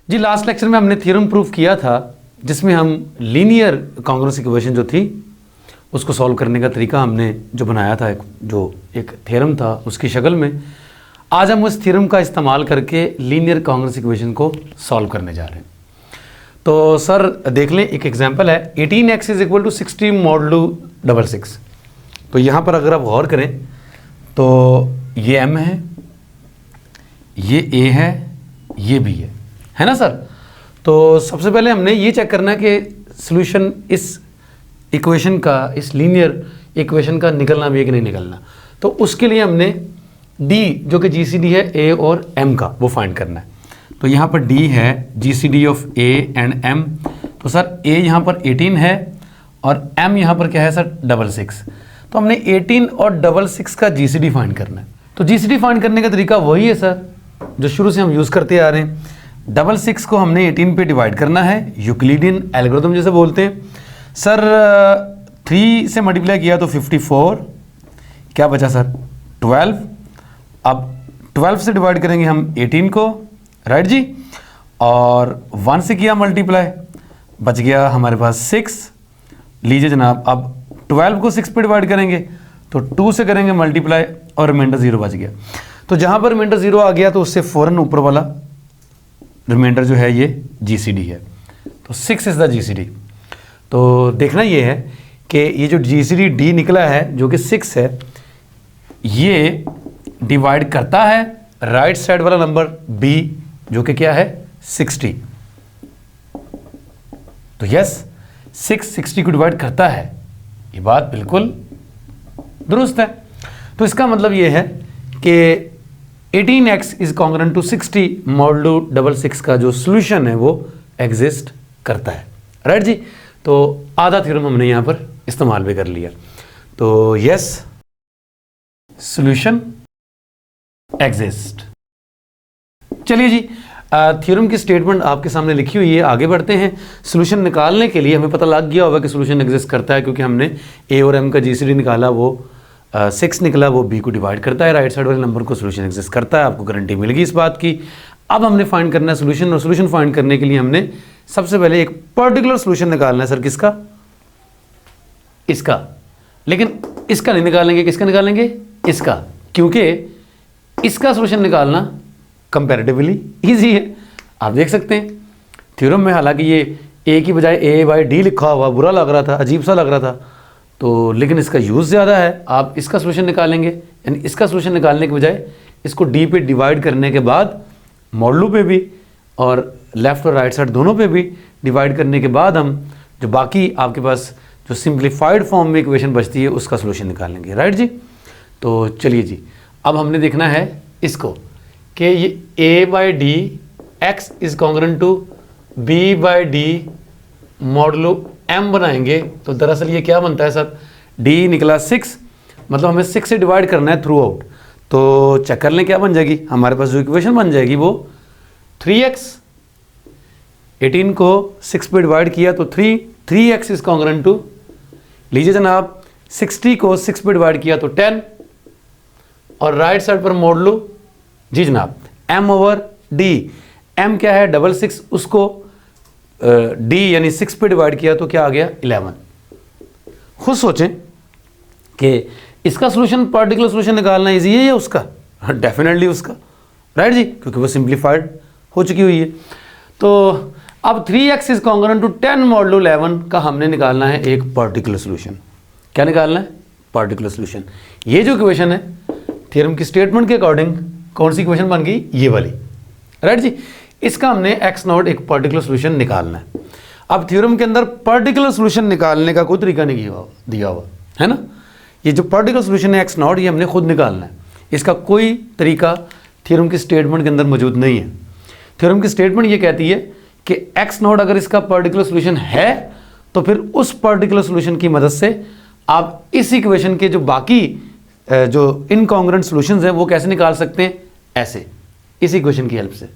जी last lecture में हमने theorem proof किया था जिसमें हम लीनियर कॉन्ग्रुएंस इक्वेशन जो थी उसको सॉल्व करने का तरीका हमने जो बनाया था, जो एक थ्योरम था उसकी शक्ल में। आज हम उस थ्योरम का इस्तेमाल करके लीनियर कॉन्ग्रुएंस इक्वेशन को सॉल्व करने जा रहे हैं। तो सर देख लें, एक एग्जांपल है 18x is equal to 60 modulo 66। तो यहाँ पर अगर आप गौर करें तो ये m है, ये a है, ये b है ना सर। तो सबसे पहले हमने ये चेक करना है कि सॉल्यूशन इस इक्वेशन का, इस लीनियर इक्वेशन का निकलना भी है कि नहीं निकलना। तो उसके लिए हमने d जो कि GCD है a और m का, वो फाइंड करना है। तो यहाँ पर d है GCD of a and m। तो सर a यहाँ पर 18 है और m यहाँ पर क्या है सर 66। तो हमने 18 और 66 का GCD फाइंड करना है। तो GCD फाइंड करने का तरीका वही है सर जो शुरू से हम यूज़ करते आ रहे हैं। 66 को हमने 18 पे डिवाइड करना है, यूक्लिडियन एल्गोरिथम जैसे बोलते हैं सर। 3 से मल्टीप्लाई किया तो 54, क्या बचा सर 12। अब 12 से डिवाइड करेंगे हम 18 को, राइट जी, और 1 से किया मल्टीप्लाई, बच गया हमारे पास 6। लीजिए जनाब, अब 12 को 6 पे डिवाइड करेंगे तो 2 से करेंगे मल्टीप्लाई और रिमाइंडर 0 बच गया। तो जहाँ पर रिमाइंडर 0 आ गया तो उससे फ़ौरन ऊपर वाला रिमाइंडर जो है ये GCD है। तो 6 इज़ द GCD। तो देखना ये है कि ये जो GCD D निकला है जो कि 6 है, ये डिवाइड करता है राइट साइड वाला नंबर B जो कि क्या है 60। तो यस 6 60 को डिवाइड करता है, ये बात बिल्कुल दुरुस्त है। तो इसका मतलब ये है कि 18x is congruent to 60 modulo 66 का जो सॉल्यूशन है वो एग्जिस्ट करता है, राइट जी। तो आधा थ्योरम हमने यहाँ पर इस्तेमाल भी कर लिया। तो यस सॉल्यूशन एग्जिस्ट। चलिए जी, थ्योरम की स्टेटमेंट आपके सामने लिखी हुई है, आगे बढ़ते हैं। सॉल्यूशन निकालने के लिए हमें पता लग गया होगा कि सॉल्यूशन एग्जिस्ट करता है क्योंकि हमने a और m का GCD निकाला, वो 6 निकला, वो b को डिवाइड करता है, राइट साइड वाले नंबर को सॉल्यूशन एग्जिस्ट करता है। आपको गारंटी मिल गई इस बात की। अब हमने फाइंड करना है सॉल्यूशन, और सॉल्यूशन फाइंड करने के लिए हमने सबसे पहले एक पर्टिकुलर सॉल्यूशन निकालना है। सर किसका? इसका। लेकिन इसका नहीं निकालेंगे, किसका निकालेंगे? इसका, क्योंकि इसका सॉल्यूशन निकालना कंपैरेटिवली ईजी है। आप देख सकते हैं थ्योरम में हालांकि ये a की बजाय a/d लिखा हुआ बुरा लग रहा था, अजीब सा लग रहा था, तो लेकिन इसका यूज़ ज़्यादा है। आप इसका सॉल्यूशन निकालेंगे, यानी इसका सॉल्यूशन निकालने के बजाय इसको d पे डिवाइड करने के बाद मॉडुलो पे भी और लेफ़्ट और राइट साइड दोनों पे भी डिवाइड करने के बाद हम जो बाकी आपके पास जो सिंप्लीफाइड फॉर्म में इक्वेशन बचती है उसका सॉल्यूशन निकालेंगे, राइट जी। तो चलिए जी, अब हमने देखना है इसको कि ये a/d x is congruent to b/d modulo m बनाएंगे। तो दरअसल ये क्या बनता है सर, d निकला 6, मतलब हमें 6 से डिवाइड करना है थ्रू आउट। तो चेक कर लें क्या बन जाएगी हमारे पास, जो इक्वेशन बन जाएगी वो 3x। 18 को 6 पे डिवाइड किया तो 3x इज कॉन्ग्रुएंट टू, लीजिए जनाब 60 को 6 पे डिवाइड किया तो 10, और राइट साइड पर मॉडुलो जी जनाब m/d। m क्या है 66, उसको d यानी 6 पे डिवाइड किया तो क्या आ गया 11। खुद सोचें कि इसका सॉल्यूशन, पर्टिकुलर सॉल्यूशन निकालना इजी है या उसका? डेफिनेटली उसका, राइट जी, क्योंकि वो सिंप्लीफाइड हो चुकी हुई है। तो अब 3x is congruent to 10 modulo 11 का हमने निकालना है एक पर्टिकुलर सॉल्यूशन। क्या निकालना है? Particular solution. ये जो इक्वेशन है थ्योरम की स्टेटमेंट के अकॉर्डिंग कौन सी इक्वेशन बन गई? ये वाली, राइट जी। इसका हमने x0 एक पर्टिकुलर सॉल्यूशन निकालना है। अब थ्योरम के अंदर पर्टिकुलर सॉल्यूशन निकालने का कोई तरीका नहीं दिया हुआ है ना। ये जो पर्टिकुलर सॉल्यूशन है x0, ये हमने खुद निकालना है। इसका कोई तरीका थ्योरम की स्टेटमेंट के अंदर मौजूद नहीं है। थ्योरम की स्टेटमेंट ये कहती है कि x0 अगर इसका पर्टिकुलर सॉल्यूशन है तो फिर उस पर्टिकुलर सॉल्यूशन की मदद से आप इस इक्वेशन के जो बाकी जो इनकॉन्ग्रुएंट सॉल्यूशंस हैं वो कैसे निकाल सकते हैं? ऐसे, इस इक्वेशन की हेल्प से,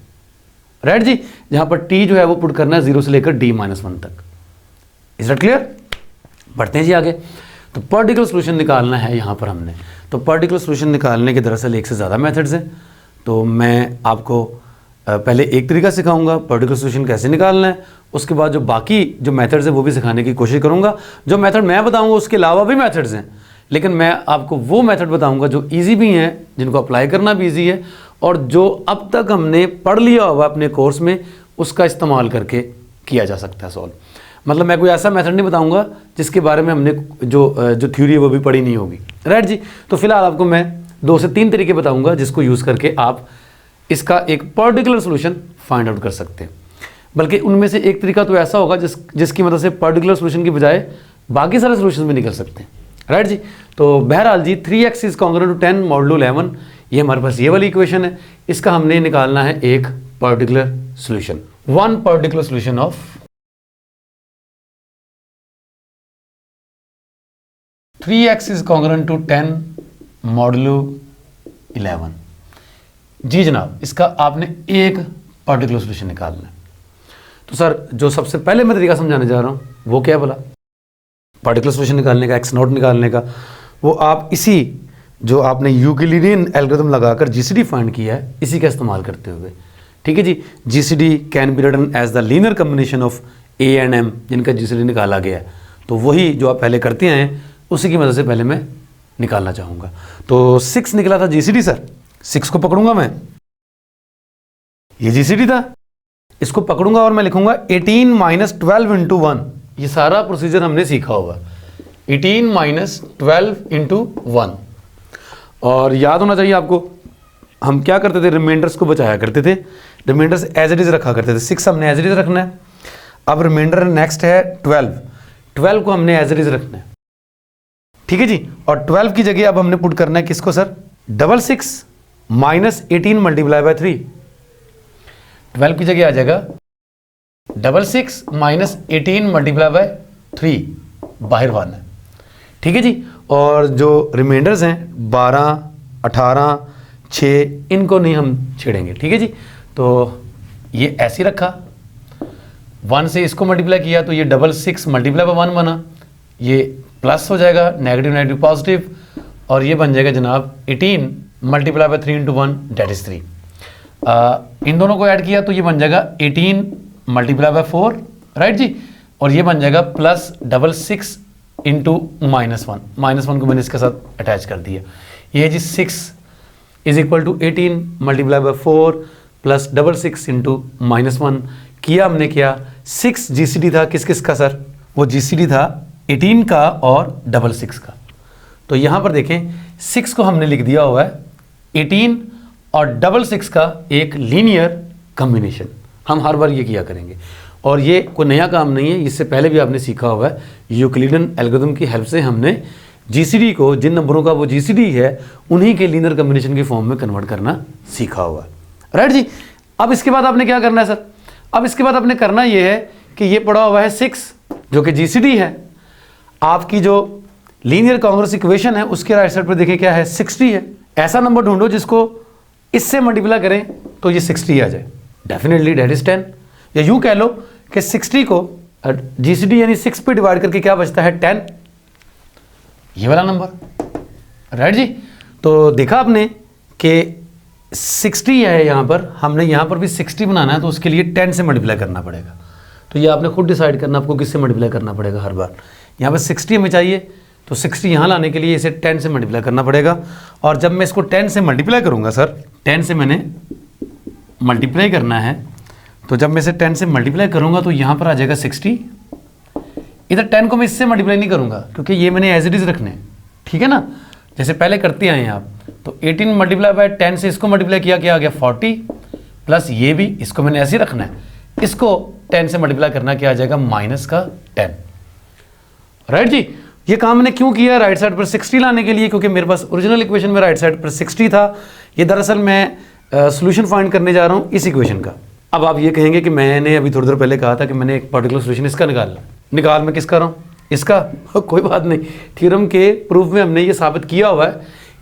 राइट जी। जहां पर t जो है वो पुट करना है 0 से लेकर d-1 तक। Is that clear? बढ़ते हैं जी आगे। तो पर्टिकुलर सॉल्यूशन निकालना है यहाँ पर हमने। तो पर्टिकुलर सॉल्यूशन निकालने के दरअसल एक से ज़्यादा मेथड्स हैं। तो मैं आपको पहले एक तरीका सिखाऊंगा पर्टिकुलर सोल्यूशन कैसे निकालना है, उसके बाद जो बाकी जो मेथड्स हैं वो भी सिखाने की कोशिश करूंगा। जो मेथड मैं बताऊंगा उसके अलावा भी मेथड्स हैं, लेकिन मैं आपको वो मेथड बताऊंगा जो इजी भी हैं, जिनको अप्लाई करना भी इजी है, और जो अब तक हमने पढ़ लिया होगा अपने कोर्स में उसका इस्तेमाल करके किया जा सकता है सॉल्व। मतलब मैं कोई ऐसा मेथड नहीं बताऊंगा जिसके बारे में हमने जो थ्योरी है वो भी पढ़ी नहीं होगी, राइट जी। तो फिलहाल आपको मैं 2 से 3 तरीके बताऊंगा जिसको यूज़ करके आप इसका एक पर्टिकुलर सोल्यूशन फाइंड आउट कर सकते हैं। बल्कि उनमें से एक तरीका तो ऐसा होगा जिसकी मदद से पर्टिकुलर सोल्यूशन की बजाय बाकी सारे सोल्यूशन भी निकल सकते हैं, राइट जी। तो बहरहाल जी 3x is congruent to 10 modulo 11, ये हमारे पास ये वाली इक्वेशन है। इसका हमने निकालना है एक particular solution, one particular solution of 3x is congruent to 10 modulo 11। जी जनाब, इसका आपने एक पर्टिकुलर सोल्यूशन निकालना है। तो सर जो सबसे पहले मैं तरीका समझाने जा रहा हूँ वो क्या बोला, पर्टिकुलर सोल्यूशन निकालने का, x नॉट निकालने का, वो आप इसी जो आपने यूक्लिडियन एल्गोरिथम लगाकर जीसीडी फाइंड किया है इसी का इस्तेमाल करते हुए, ठीक है जी। GCD can be written as the linear combination of a and m, जिनका जीसीडी निकाला गया है। तो वही जो आप पहले करते हैं उसी की मदद से पहले मैं निकालना चाहूँगा। तो 6 निकला था जीसीडी सर, 6 को पकड़ूंगा मैं, ये जीसीडी था, इसको पकड़ूंगा और मैं लिखूंगा 18 माइनस 12 इंटू 1। ये सारा प्रोसीजर हमने सीखा होगा, 18 माइनस 12 इंटू 1। और याद होना चाहिए आपको, हम क्या करते थे, रिमाइंडर्स को बचाया करते थे, रिमाइंडर्स एज इट इज रखा करते थे। 6 हमने एज इट इज रखना है। अब रिमाइंडर नेक्स्ट है 12 को हमने एज इट इज रखना है, ठीक है जी। और 12 की जगह अब हमने पुट करना है किसको सर, 6 माइनस 18 मल्टीप्लाई बाय 3। 12 की जगह आ जाएगा 6 माइनस 18 मल्टीप्लाई बाय 3, बाहर 1 है, ठीक है जी। और जो रिमाइंडर्स हैं 12, 18, 6, इनको नहीं हम छेड़ेंगे, ठीक है जी। तो ये ऐसे रखा, 1 से इसको मल्टीप्लाई किया तो ये 6 मल्टीप्लाई बाय 1 बना, ये प्लस हो जाएगा, नेगेटिव नेगेटिव पॉजिटिव, और ये बन जाएगा जनाब 18 multiply by 3 into 1 that is 3। इन दोनों को ऐड किया तो ये बन जाएगा 18 मल्टीप्लाई बाय 4, राइट जी। और ये बन जाएगा प्लस 6 इंटू -1, -1 को मैंने इसके साथ अटैच कर दिया। ये जी 6 is equal to 18 multiply by 4 plus 6 into -1 किया हमने क्या, 6 जीसीडी था किस किस का सर, वो जीसीडी था 18 का और 6 का। तो यहाँ पर देखें 6 को हमने लिख दिया हुआ है 18 और 6 का एक लीनियर कम्बिनेशन। हम हर बार ये किया करेंगे, और ये कोई नया काम नहीं है, इससे पहले भी आपने सीखा हुआ है। यूक्लिडियन एल्गोरिथम की हेल्प से हमने जीसीडी को, जिन नंबरों का वो जीसीडी है, उन्हीं के लीनियर कम्बिनेशन की फॉर्म में कन्वर्ट करना सीखा हुआ है, राइट जी। अब इसके बाद आपने क्या करना है सर, अब इसके बाद आपने करना ये है कि ये पड़ा हुआ है 6 जो कि जीसीडी है, आपकी जो लीनियर कांग्रुएंस इक्वेशन है उसके राइट साइड पर देखें क्या है, 60 है। ऐसा नंबर ढूंढो जिसको इससे मल्टीप्लाई करें तो ये 60 आ जाए, डेफिनेटली डेट इज 10। या यूं कह लो कि 60 को जीसीडी यानी 6 पे डिवाइड करके क्या बचता है, 10, ये वाला नंबर, राइट जी। तो देखा आपने कि 60 है यहाँ पर, हमने यहाँ पर भी 60 बनाना है तो उसके लिए 10 से मल्टीप्लाई करना पड़ेगा। तो ये आपने खुद डिसाइड करना आपको किससे मल्टीप्लाई करना पड़ेगा हर बार। यहाँ पर 60 हमें चाहिए तो 60 यहाँ लाने के लिए इसे 10 से मल्टीप्लाई करना पड़ेगा। और जब मैं इसको 10 से मल्टीप्लाई करूँगा सर, 10 से मैंने मल्टीप्लाई करना है, तो जब मैं इसे 10 से मल्टीप्लाई करूँगा तो यहाँ पर आ जाएगा 60। इधर 10 को मैं इससे मल्टीप्लाई नहीं करूँगा क्योंकि ये मैंने एज इट इज़ रखने, ठीक है ना, जैसे पहले करते आए हैं आप। तो 18 मल्टीप्लाई बाय 10 से इसको मल्टीप्लाई किया, क्या आ गया 40, प्लस ये भी, इसको मैंने ऐसे ही रखना है, इसको 10 से मल्टीप्लाई करना, क्या आ जाएगा -10, राइट जी। ये काम मैंने क्यों किया राइट साइड पर 60 लाने के लिए, क्योंकि मेरे पास ओरिजिनल इक्वेशन में राइट साइड पर 60 था। ये दरअसल मैं सॉल्यूशन फाइंड करने जा रहा हूँ इस इक्वेशन का। अब आप ये कहेंगे कि मैंने अभी थोड़ी देर पहले कहा था कि मैंने एक पर्टिकुलर सॉल्यूशन इसका निकाल मैं किसका रहा हूँ, इसका। कोई बात नहीं, थ्योरम के प्रूफ में हमने ये साबित किया हुआ है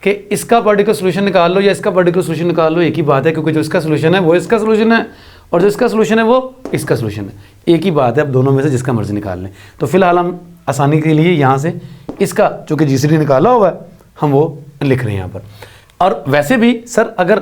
कि इसका पर्टिकुलर सॉल्यूशन निकाल लो या इसका पर्टिकुलर सॉल्यूशन निकाल लो, एक ही बात है, क्योंकि जो इसका सॉल्यूशन है वो इसका सॉल्यूशन है और जो इसका सॉल्यूशन है वो इसका सॉल्यूशन है, एक ही बात है। अब दोनों में से जिसका मर्जी निकाल लें। तो फिलहाल हम आसानी के लिए यहाँ से इसका जो कि जीसीडी निकाला हुआ है हम वो लिख रहे हैं यहाँ पर। और वैसे भी सर अगर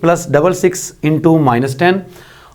+ 66 × -10.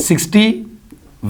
60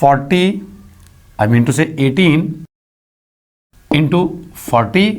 40 18 × 40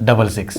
66.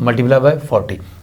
× 40.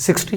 60.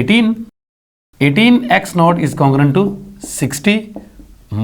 18 x0 is congruent to 60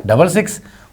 66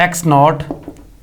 x0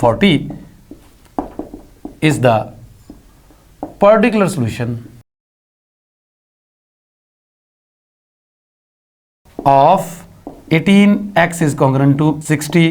40 is the particular solution of 18x is congruent to 60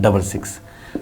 66.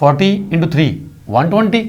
40 × 3 120,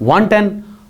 110,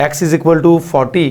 x = 40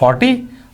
40,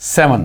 7.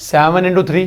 7 ×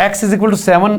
x = 7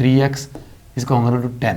3x is congruent to 10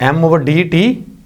m/dt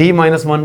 d-1,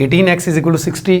18x = 60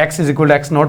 x = x0 +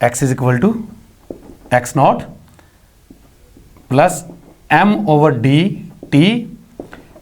x = x0 + m/dt,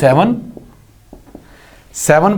7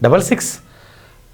66,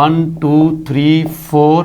1 2 3 4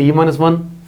d-1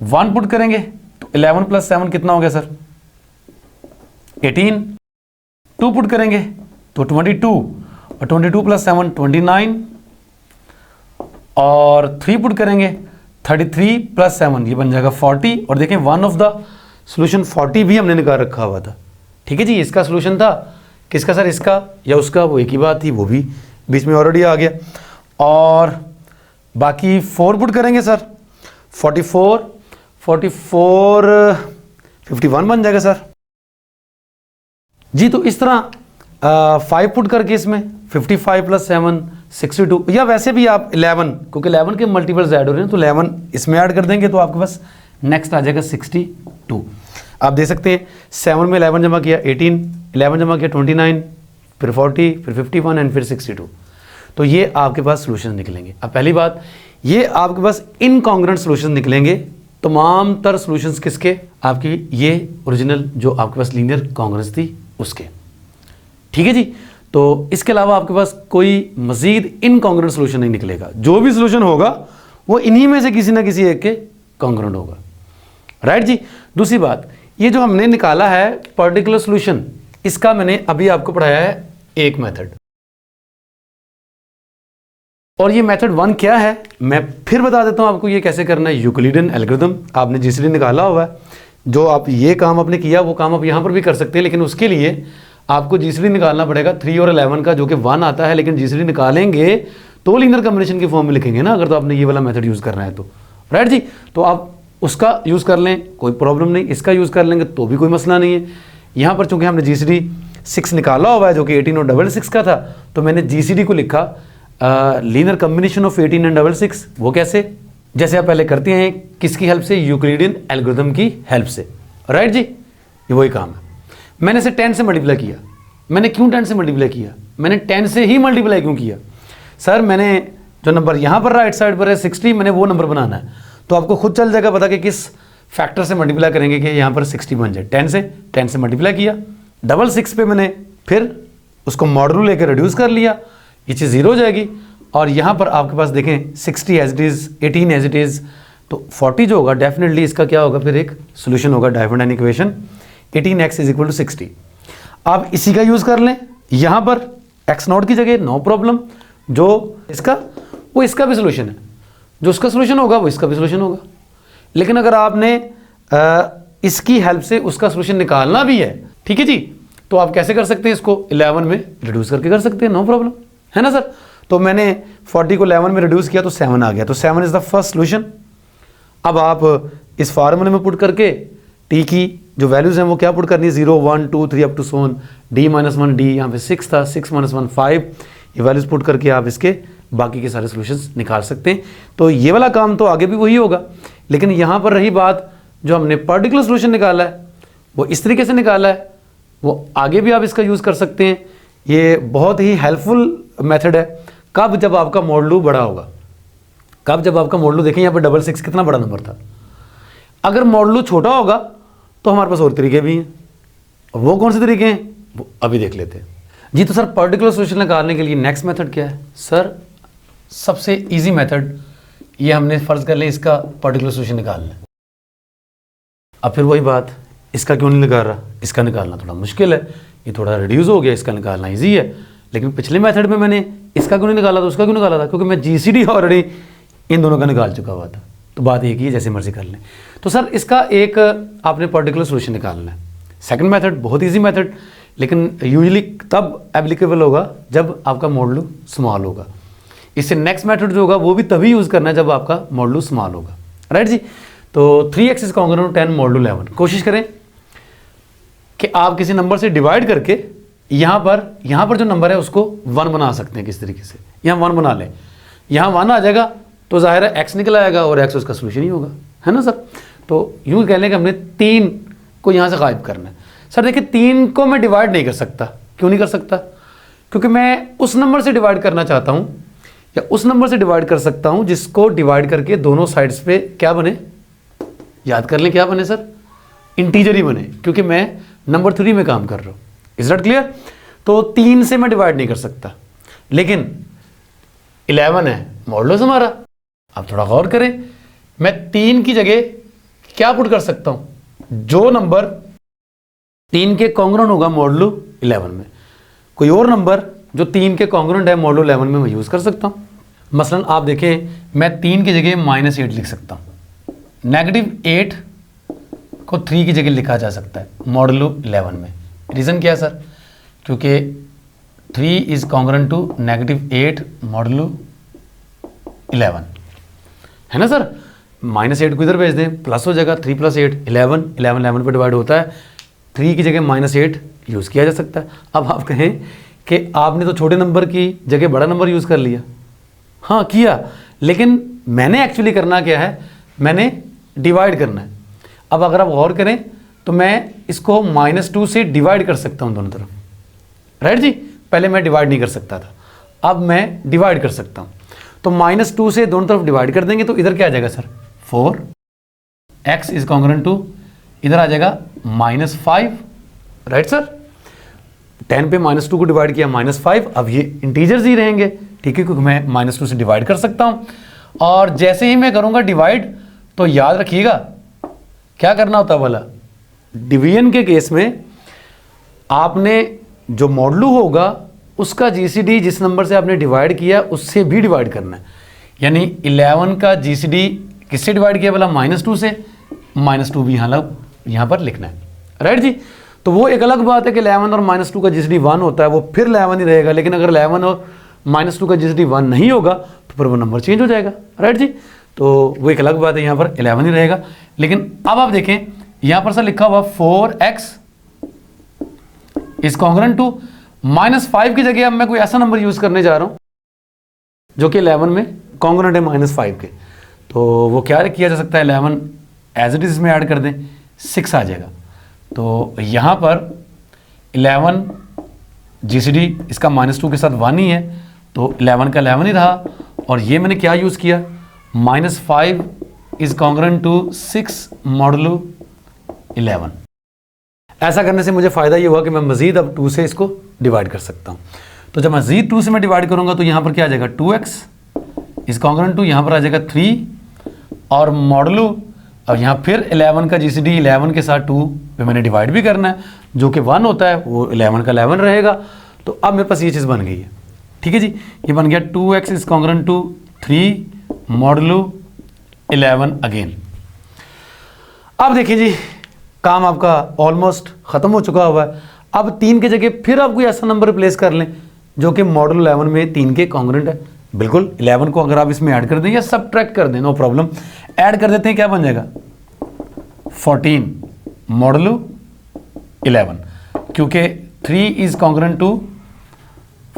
1 put करेंगे तो 11 + 7 कितना हो गया sir? 18। 2 put करेंगे तो 22, और 22 + 7 29, और 3 put करेंगे 33 + 7 ये बन जाएगा 40। और देखें वन ऑफ द सोल्यूशन 40 भी हमने निकाल रखा हुआ था। ठीक है जी, इसका सोल्यूशन था किसका सर? इसका या उसका? वो एक ही बात थी, वो भी बीच में ऑलरेडी आ गया। और बाकी 4 पुट करेंगे सर, 44 51 बन जाएगा सर जी। तो इस तरह 5 पुट करके इसमें 55 + 7 62, या वैसे भी आप 11, क्योंकि 11 के मल्टीपल्स ऐड हो रहे हैं तो 11 इसमें ऐड कर देंगे तो आपके पास नेक्स्ट आ जाएगा 62। आप दे सकते हैं 7 में 11 जमा किया 18, 11 जमा किया 29, फिर 40, फिर 51 एंड फिर 62। तो ये आपके पास सोल्यूशन निकलेंगे। अब पहली बात, ये आपके पास इनकॉन्ग्रुएंट सोल्यूशन निकलेंगे तमाम तर सोल्यूशंस किसके? आपकी ये ओरिजिनल जो आपके पास लीनियर कांग्रेंस थी उसके। ठीक है जी। तो इसके अलावा आपके पास कोई मजीद इनकॉन्ग्रुएंट सोल्यूशन नहीं निकलेगा। जो भी सोल्यूशन होगा वो इन्हीं में से किसी ना किसी एक के कॉन्ग्रुएंट होगा। राइट जी। दूसरी बात, ये जो हमने निकाला है पर्टिकुलर सोल्यूशन, इसका मैंने अभी आपको पढ़ाया है एक मेथड, और ये मेथड 1 क्या है मैं फिर बता देता हूं आपको ये कैसे करना है। यूक्लिडियन एल्गोरिथम आपने जीसीडी निकाला हुआ है, जो आप ये काम आपने किया वो काम आप यहां पर भी कर सकते हैं, लेकिन उसके लिए आपको जीसीडी निकालना पड़ेगा 3 और 11 का, जो कि 1 आता है। लेकिन जीसीडी निकालेंगे तो लीनियर कॉम्बिनेशन की फॉर्म में लिखेंगे ना, अगर तो आपने ये वाला मेथड यूज करना है तो। राइट जी। तो आप उसका यूज कर लें, कोई प्रॉब्लम नहीं। इसका यूज कर लेंगे तो भी कोई मसला नहीं है। यहां पर चूंकि हमने जीसीडी 6 निकाला हुआ है जो कि 18 और 66 का था, तो मैंने जीसीडी को लिखा लीनियर कॉम्बिनेशन ऑफ 18 एंड 66। वो कैसे? जैसे आप पहले करते हैं, किसकी हेल्प से? यूक्लिडियन एल्गोरिथम की हेल्प से। राइट जी। ये वही काम है। मैंने इसे 10 से मल्टीप्लाई किया। मैंने क्यों 10 से मल्टीप्लाई किया? मैंने 10 से ही मल्टीप्लाई क्यों किया? सर मैंने जो नंबर यहाँ पर राइट साइड पर है 60, मैंने वो नंबर बनाना है, तो आपको खुद चल जाएगा पता कि किस फैक्टर से मल्टीप्लाई करेंगे कि यहाँ पर 60 बन जाए। 10 से मल्टीप्लाई किया, 66 पे मैंने फिर उसको मॉडुलो लेकर रिड्यूस कर लिया, ये चीज़ 0 हो जाएगी। और यहाँ पर आपके पास देखें 60 as it is, 18 as it is, तो 40 जो होगा डेफिनेटली इसका क्या होगा? फिर एक सोल्यूशन होगा डायफोडाइन इक्वेशन 18x = 60। आप इसी का यूज़ कर लें यहाँ पर x0 की जगह, नो प्रॉब्लम। जो इसका वो इसका भी सोल्यूशन है, जो उसका सोल्यूशन होगा वो इसका भी सोल्यूशन होगा। लेकिन अगर आपने इसकी हेल्प से उसका सोल्यूशन निकालना भी है, ठीक है जी, तो आप कैसे कर सकते हैं? इसको 11 में रिड्यूस करके कर सकते हैं, नो प्रॉब्लम, है ना सर। तो मैंने 40 को 11 में रिड्यूस किया तो 7 आ गया, तो 7 इज़ द फर्स्ट सोल्यूशन। अब आप इस फार्मूले में पुट करके टी की जो वैल्यूज़ हैं वो क्या पुट करनी है? 0 1 2 3 up to so on, d-1 d, यहाँ पे 6 था, 6 - 1 5, ये वैल्यूज़ पुट करके आप इसके बाकी के सारे सोल्यूशंस निकाल सकते हैं। तो ये वाला काम तो आगे भी वही होगा, लेकिन यहाँ पर रही बात, जो हमने पर्टिकुलर सोल्यूशन निकाला है वो इस तरीके से निकाला है, वो आगे भी आप इसका यूज़ कर सकते हैं। ये बहुत ही हेल्पफुल मेथड है। कब? जब आपका मॉडुलो बड़ा होगा। कब? जब आपका मॉडुलो, देखें यहाँ पर 66 कितना बड़ा नंबर था। अगर मॉडुलो छोटा होगा तो हमारे पास और तरीके भी हैं, और वो कौन से तरीके हैं वो अभी देख लेते हैं जी। तो सर पर्टिकुलर सोल्यूशन निकालने के लिए नेक्स्ट मेथड क्या है? सर सबसे इजी मेथड ये हमने फर्ज कर लें इसका पर्टिकुलर सोल्यूशन निकालना है। अब फिर वही बात, इसका क्यों नहीं निकाल रहा? इसका निकालना थोड़ा मुश्किल है, ये थोड़ा रिड्यूस हो गया, इसका निकालना ईजी है। लेकिन पिछले मेथड में मैंने इसका क्यों नहीं निकाला था, उसका क्यों निकाला था? क्योंकि मैं जीसीडी ऑलरेडी इन दोनों का निकाल चुका हुआ था। तो बात एक ही है, जैसे मर्जी कर लें। तो सर इसका एक आपने पर्टिकुलर सोल्यूशन निकालना है। सेकंड मेथड बहुत इजी मेथड, लेकिन यूजुअली तब एप्लीकेबल होगा जब आपका मॉडुलो स्मॉल होगा। इससे नेक्स्ट मेथड जो होगा वो भी तभी यूज़ करना है जब आपका मॉडुलो स्मॉल होगा। राइट जी। तो 3x इज कॉन्ग्रुएंट 10 मॉडुलो 11। कोशिश करें कि आप किसी नंबर से डिवाइड करके यहाँ पर जो नंबर है उसको 1 बना सकते हैं। किस तरीके से? यहाँ 1 बना लें, यहाँ 1 आ जाएगा तो जाहिर है x निकल आएगा और x उसका सोल्यूशन ही होगा, है ना सर। तो यूँ कह लें कि हमने 3 को यहाँ से गायब करना है। सर देखिए 3 को मैं डिवाइड नहीं कर सकता। क्यों नहीं कर सकता? क्योंकि मैं उस नंबर से डिवाइड करना चाहता हूँ, या उस नंबर से डिवाइड कर सकता हूँ जिसको डिवाइड करके दोनों साइड्स पे क्या बने? याद कर लें क्या बने सर? इंटीजर ही बने, क्योंकि मैं नंबर 3 में काम कर रहा हूँ। Is not clear? तो 3 से मैं डिवाइड नहीं कर सकता, लेकिन 11 है मॉडुलस हमारा। आप थोड़ा गौर करें, मैं 3 की जगह क्या पुट कर सकता हूं, जो नंबर 3 के कॉन्ग्रुएंट होगा मॉडुलो 11 में, कोई और नंबर जो 3 के कॉन्ग्रुएंट है मॉडुलो 11 में मैं यूज कर सकता हूं। मसलन आप देखें, मैं 3 की जगह -8 लिख सकता हूं, -8 को 3 की जगह लिखा जा सकता है मॉडुलो 11 में। रीज़न क्या है सर? क्योंकि 3 इज कॉन्ग्रुएंट टू -8 मॉडुलो 11, है ना सर। -8 को इधर भेज दें, प्लस हो जाएगा, 3 + 8 11, 11 पे डिवाइड होता है, 3 की जगह -8 यूज़ किया जा सकता है। अब आप कहें कि आपने तो छोटे नंबर की जगह बड़ा नंबर यूज़ कर लिया, हाँ किया, लेकिन मैंने एक्चुअली करना क्या है, मैंने डिवाइड करना है। अब अगर आप गौर करें तो मैं इसको -2 से डिवाइड कर सकता हूँ दोनों तरफ, राइट जी। पहले मैं डिवाइड नहीं कर सकता था, अब मैं डिवाइड कर सकता हूँ। तो -2 से दोनों तरफ डिवाइड कर देंगे तो इधर क्या आ जाएगा sir, 4, x is congruent to, इधर आ जाएगा -5, राइट सर। 10 पे -2 को डिवाइड किया -5, अब ये इंटीजर्स ही रहेंगे, ठीक है, क्योंकि मैं -2 से डिवाइड कर सकता हूँ। और जैसे ही मैं करूँगा डिवाइड, तो याद रखिएगा क्या करना होता है बोला, डिवीजन के केस में आपने जो मॉडुलो होगा उसका जीसीडी जिस नंबर से आपने डिवाइड किया उससे भी डिवाइड करना है। यानी 11 का जीसीडी किससे डिवाइड किया बोला, -2 से, -2 भी यहाँ पर लिखना है, राइट जी। तो वो एक अलग बात है कि 11 और -2 का जीसीडी 1 होता है, वो फिर 11 ही रहेगा। लेकिन अगर 11 और -2 का जीसीडी 1 नहीं होगा तो फिर वो नंबर चेंज हो जाएगा, राइट जी। तो वो एक अलग बात है, यहाँ पर 11 ही रहेगा। लेकिन अब आप देखें यहाँ पर सर लिखा हुआ 4x इज कॉन्ग्रुएंट टू -5 की जगह अब मैं कोई ऐसा नंबर यूज करने जा रहा हूँ जो कि 11 में कॉन्ग्रुएंट है -5 के। तो वो क्या किया जा सकता है, 11 एज इट इज में ऐड कर दें, 6 आ जाएगा। तो यहाँ पर 11 जीसीडी इसका -2 के साथ 1 ही है, तो 11 का 11 ही रहा। और ये मैंने क्या यूज़ किया, -5 इज कॉन्ग्रुएंट टू 6 मॉडुलो 11। ऐसा करने से मुझे फ़ायदा ये हुआ कि मैं मज़ीद अब 2 से इसको डिवाइड कर सकता हूँ। तो जब मज़ीद 2 से मैं डिवाइड करूँगा तो यहाँ पर क्या आ जाएगा, 2x इज कॉन्ग्रुएंट टू, यहाँ पर आ जाएगा 3 और मॉडुलो, और यहाँ फिर 11 का जीसीडी 11 के साथ 2 पे मैंने डिवाइड भी करना है, जो कि 1 होता है, वो 11 का 11 रहेगा। तो अब मेरे पास ये चीज़ बन गई है, ठीक है जी। ये बन गया 2x is congruent to 3 modulo 11 again. अब देखिए जी, काम आपका ऑलमोस्ट ख़त्म हो चुका हुआ है। अब 3 की जगह फिर आप कोई ऐसा नंबर रिप्लेस कर लें जो कि मॉडुलो 11 में 3 के कॉन्ग्रुएंट है। बिल्कुल 11 को अगर आप इसमें ऐड कर दें या सबट्रैक्ट कर दें, नो प्रॉब्लम। ऐड कर देते हैं, क्या बन जाएगा, 14 मॉडुलो 11, क्योंकि 3 is congruent to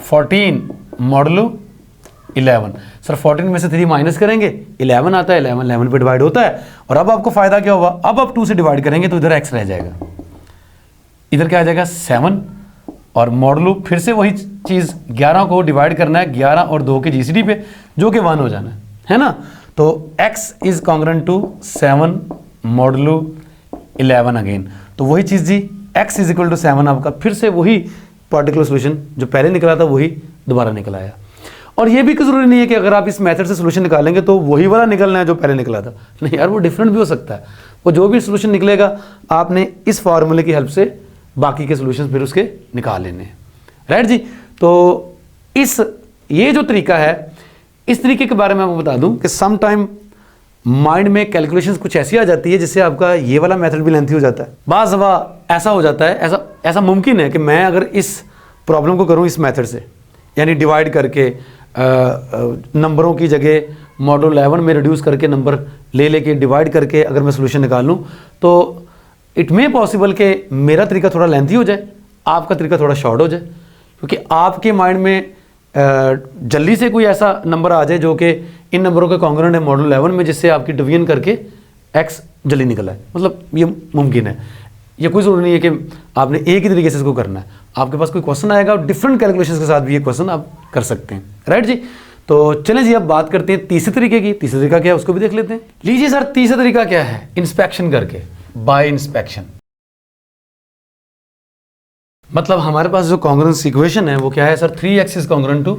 14 modulo 11। Sir 14 में से 3 माइनस करेंगे, 11 आता है, 11 पे डिवाइड होता है। और अब आपको फायदा क्या होगा, अब आप 2 से डिवाइड करेंगे तो इधर x रह जाएगा, इधर क्या आ जाएगा 7, और मॉडुलो फिर से वही चीज़ 11 को डिवाइड करना है 11 और 2 के जीसीडी पे, जो कि 1 हो जाना है ना। तो x is congruent to 7 modulo 11 again. तो वही चीज़ जी, x इज इक्वल टू 7 आपका फिर से वही पार्टिकुलर सोल्यूशन जो पहले निकला था वही दोबारा निकल आया। और ये भी ज़रूरी नहीं है कि अगर आप इस मेथड से सोल्यूशन निकालेंगे तो वही वाला निकलना है जो पहले निकला था, नहीं यार, वो डिफरेंट भी हो सकता है। वो जो भी सोल्यूशन निकलेगा आपने इस फार्मूले की हेल्प से बाकी के सोल्यूशन फिर उसके निकाल लेने हैं, राइट जी। तो ये जो तरीका है, इस तरीके के बारे में आपको बता दूं कि सम टाइम माइंड में कैलकुलेशंस कुछ ऐसी आ जाती है जिससे आपका ये वाला मेथड भी लेंथी हो जाता है। बाज़ दफ़ा ऐसा हो जाता है, ऐसा मुमकिन है कि मैं अगर इस प्रॉब्लम को करूँ इस मेथड से, यानी डिवाइड करके नंबरों की जगह मॉडुलो 11 में रिड्यूस करके नंबर लेके डिवाइड करके अगर मैं सोल्यूशन निकाल लूँ, तो इट मे पॉसिबल कि मेरा तरीका थोड़ा लेंथी हो जाए, आपका तरीका थोड़ा शॉर्ट हो जाए, क्योंकि आपके माइंड में जल्दी से कोई ऐसा नंबर आ जाए जो कि इन नंबरों के कॉन्ग्रुएंट है मॉडुलो 11 में, जिससे आपकी डिवीजन करके x जल्दी निकला है। मतलब ये मुमकिन है, ये कोई ज़रूरी नहीं है कि आपने एक ही तरीके से इसको करना है। आपके पास कोई क्वेश्चन आएगा और डिफरेंट कैलकुलेशंस के साथ भी ये क्वेश्चन आप कर सकते हैं, राइट जी। तो चलें जी, अब बात करते हैं तीसरे तरीके की। तीसरा तरीका क्या है उसको भी देख लेते हैं। लीजिए सर, तीसरा तरीका क्या है, इंस्पेक्शन करके, बाय इंस्पेक्शन। मतलब हमारे पास जो कॉन्ग्रुएंस इक्वेशन है वो क्या है sir, 3x is congruent to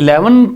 11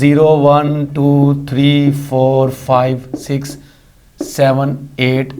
0 1 2 3 4 5 6 7 8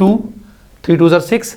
2 3 2 6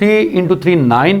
3 × 3 9،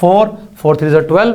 4 3 12،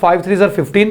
5 3 15،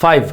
5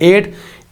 8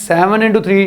7 × 3